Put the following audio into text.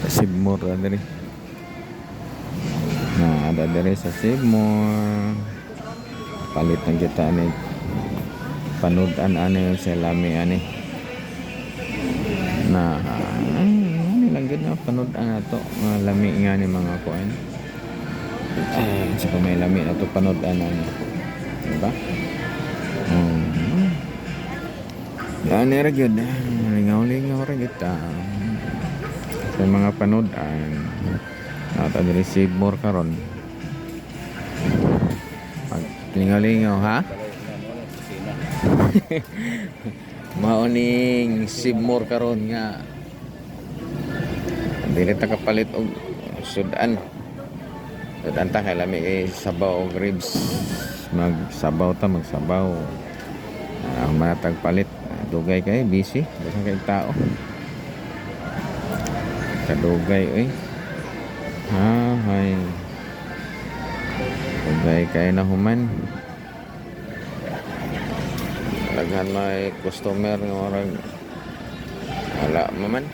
Sibmore diri. Ada diri sa Sibmore. Palit ng kita ni panudan ani sa lami ani. Lang gid na panudan ato nga lami nga ni mga kuan. Sa may lami na to panudan ani. Diba? Yan ra gyud. Lingaw-lingaw ra kita. Sa mga panudan. Ato diri Sibmore karon. Pag lingaw-lingaw ha? Mauning Sibmore karon nga dili ta kapalit og sudan ta kay lami sabaw og ribs. Magsabaw ang matag palit dugay kay busy basta kay tao kadugay hay dugay kay na human laghan may customer nga orang wala man.